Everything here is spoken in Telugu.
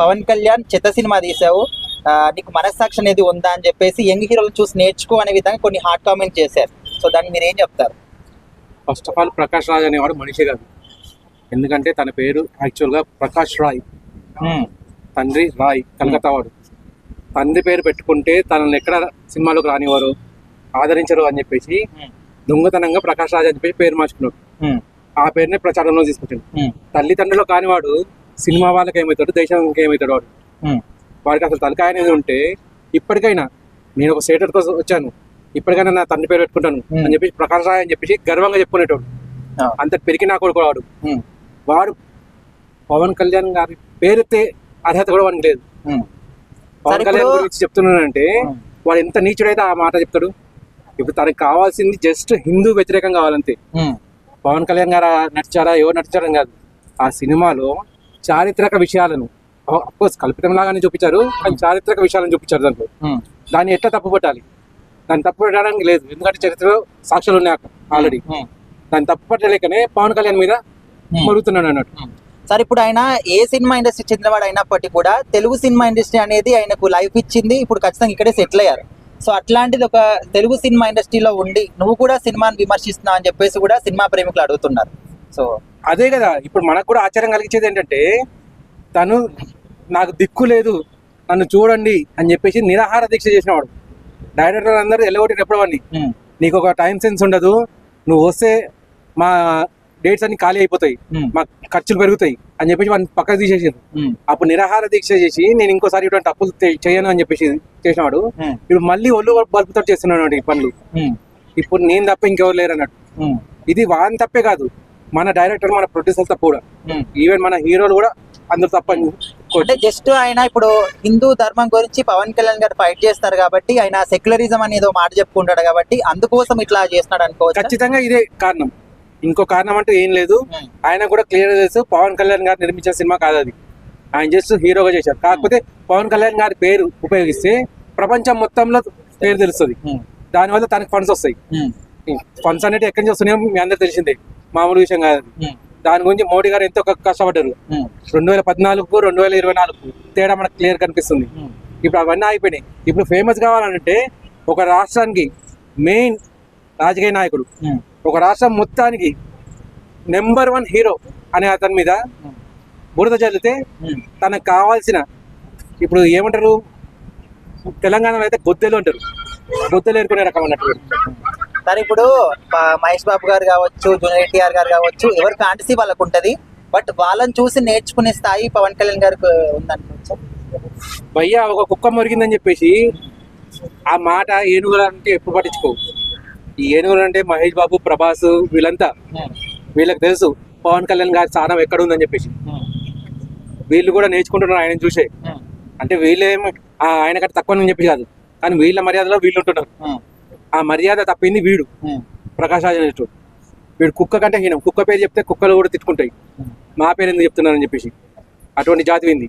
పవన్ కళ్యాణ్ చెత్త సినిమా తీసావు, నీకు మనస్సాక్షి అనేది ఉందా అని చెప్పేసి యంగ్ హీరోలు చూసి నేర్చుకో అనే విధంగా కొన్ని హాట్ కామెంట్ చేశారు. సో దాన్ని మీరు ఏం చెప్తారు? First of all Prakash Raj అనేవాడు మనిషి కాదు. ఎందుకంటే తన పేరు యాక్చువల్గా ప్రకాష్ రాయ్, తండ్రి రాయ్, కలకత్తా వాడు. తండ్రి పేరు పెట్టుకుంటే తనని ఎక్కడ సినిమాలోకి రానివారు, ఆదరించరు అని చెప్పేసి దొంగతనంగా ప్రకాష్ రాజ్ అని చెప్పేసి పేరు మార్చుకున్నాడు. ఆ పేరునే ప్రచారంలో తీసుకొచ్చాడు. తల్లిదండ్రులు కానివాడు సినిమా వాళ్ళకి ఏమవుతాడు, దేశానికి ఏమవుతాడు వాడు. వాడికి అసలు తలకాయ అనేది ఉంటే ఇప్పటికైనా నేను ఒక స్టేటర్ కోసం వచ్చాను, ఇప్పటికైనా నా తండ్రి పేరు పెట్టుకుంటాను అని చెప్పేసి ప్రకాష్ రాయ్ అని చెప్పేసి గర్వంగా చెప్పుకునేటోడు. అంత పెరిగి నా కొడుకు వాడు. వాడు పవన్ కళ్యాణ్ గారి పేరుతే అర్హత కూడా వానికి లేదు. పవన్ కళ్యాణ్ గురించి చెప్తున్నానంటే వాడు ఎంత నీచుడైతే ఆ మాట చెప్తాడు. ఇప్పుడు తనకి కావాల్సింది జస్ట్ హిందూ వ్యతిరేకం కావాలంతే. పవన్ కళ్యాణ్ గారు నడిచారా ఎవరు నడిచారని కాదు, ఆ సినిమాలో చారిత్రక విషయాలను అఫ్కోర్స్ కల్పితం లాగానే చూపించారు, కానీ చారిత్రక విషయాలను చూపించారు. దాంట్లో దాన్ని ఎట్లా తప్పు పట్టాలి, దాన్ని తప్పు పెట్టడానికి లేదు. ఎందుకంటే చరిత్రలో సాక్ష్యాలు ఉన్నాయి అక్కడ ఆల్రెడీ. దాన్ని తప్పు పట్టలేకనే పవన్ కళ్యాణ్ మీద మరుగుతున్నాడు అన్నట్టు. సార్ ఇప్పుడు ఆయన ఏ సినిమా ఇండస్ట్రీ చెందినవాడు అయినప్పటికీ కూడా తెలుగు సినిమా ఇండస్ట్రీ అనేది ఆయనకు లైఫ్ ఇచ్చింది. ఇప్పుడు ఖచ్చితంగా ఇక్కడే సెటిల్ అయ్యారు. సో అట్లాంటిది ఒక తెలుగు సినిమా ఇండస్ట్రీలో ఉండి నువ్వు కూడా సినిమాని విమర్శిస్తున్నావు అని చెప్పేసి కూడా సినిమా ప్రేమికులు అడుగుతున్నారు. సో అదే కదా ఇప్పుడు మనకు కూడా ఆశ్చర్యం కలిగించేది ఏంటంటే తను నాకు దిక్కు లేదు నన్ను చూడండి అని చెప్పేసి నిరాహార దీక్ష చేసినవాడు. డైరెక్టర్ అందరూ ఎల్లగొట్టిన ఎప్పుడు వాడిని, నీకు ఒక టైం సెన్స్ ఉండదు, నువ్వు వస్తే మా డేట్స్ అన్ని ఖాళీ అయిపోతాయి, మా ఖర్చులు పెరుగుతాయి అని చెప్పేసి వాడిని పక్కకు తీసేసారు. అప్పుడు నిరాహార దీక్ష చేసి నేను ఇంకోసారి ఇటువంటి తప్పులు చేయను అని చెప్పేసి చేసినాడు. ఇప్పుడు మళ్ళీ ఒళ్ళు బల్పుతో చేస్తున్నాడు ఈ పనులు. ఇప్పుడు నేను తప్ప ఇంకెవరు లేరు అన్నట్టు. ఇది వాని తప్పే కాదు, మన డైరెక్టర్ మన ప్రొడ్యూసర్ తప్పు కూడా, ఈవెన్ మన హీరోలు కూడా అందరు తప్పని. అంటే జస్ట్ ఆయన ఇప్పుడు హిందూ ధర్మం గురించి పవన్ కళ్యాణ్ గారు ఫైట్ చేస్తారు కాబట్టి ఆయన సెక్యులరిజం అనేది మాట చెప్పుకుంటాడు కాబట్టి అందుకోసం ఇట్లా చేస్తున్నాడు అనుకోవచ్చు. ఖచ్చితంగా ఇదే కారణం, ఇంకో కారణం అంటే ఏం లేదు. ఆయన కూడా క్లియర్ తెలుసు పవన్ కళ్యాణ్ గారు నిర్మించిన సినిమా కాదు అది, ఆయన జస్ట్ హీరోగా చేశారు. కాకపోతే పవన్ కళ్యాణ్ గారి పేరు ఉపయోగిస్తే ప్రపంచం మొత్తంలో పేరు తెలుస్తుంది, దానివల్ల తనకు ఫండ్స్ వస్తాయి. ఫండ్స్ అనేవి ఎక్కడి నుంచి వస్తున్నాయో మీ అందరు తెలిసిందే, మామూలు విషయం కాదు. దాని గురించి మోడీ గారు ఎంతో కష్టపడ్డారు. 2014 2024 తేడా మనకు క్లియర్ కనిపిస్తుంది. ఇప్పుడు అవన్నీ ఆగిపోయినాయి. ఇప్పుడు ఫేమస్ కావాలంటే ఒక రాష్ట్రానికి మెయిన్ రాజకీయ నాయకుడు, ఒక రాష్ట్రం మొత్తానికి నెంబర్ 1 హీరో అనే అతని మీద బురద జల్లితే తనకు కావాల్సిన, ఇప్పుడు ఏమంటారు తెలంగాణలో అయితే గొద్దెలు అంటారు, గొద్దెలు ఏరుకునే రకం అన్నట్టు. సరే ఇప్పుడు మహేష్ బాబు గారు కావచ్చు, జూనియర్ ఎన్టీఆర్ గారు కావచ్చు, ఎవరి ఫ్యాంటసీ వాళ్ళకు ఉంటుంది. బట్ వాళ్ళని చూసి నేర్చుకునే స్థాయి పవన్ కళ్యాణ్ గారికి ఉందనుకోవచ్చు. భయ్యా ఒక కుక్క మురిగిందని చెప్పేసి ఆ మాట ఏనుగులు అంటే ఎప్పుడు పట్టించుకో. ఈ ఏనుగులు అంటే మహేష్ బాబు, ప్రభాస్ వీళ్ళంతా, వీళ్ళకి తెలుసు పవన్ కళ్యాణ్ గారి స్థానం ఎక్కడ ఉందని చెప్పేసి. వీళ్ళు కూడా నేర్చుకుంటున్నారు ఆయన చూసే. అంటే వీళ్ళేమో ఆయన కంటే తక్కువ అని చెప్పి కాదు, కానీ వీళ్ళ మర్యాదలో వీళ్ళు ఉంటున్నారు. ఆ మర్యాద తప్పింది వీడు ప్రకాష్ రాజ్ అనేటు. వీడు కుక్క కంటే హీనం, కుక్క పేరు చెప్తే కుక్కలు కూడా తిట్టుకుంటాయి, మా పేరు ఎందుకు చెప్తున్నారని చెప్పేసి. అటువంటి జాతి వింది.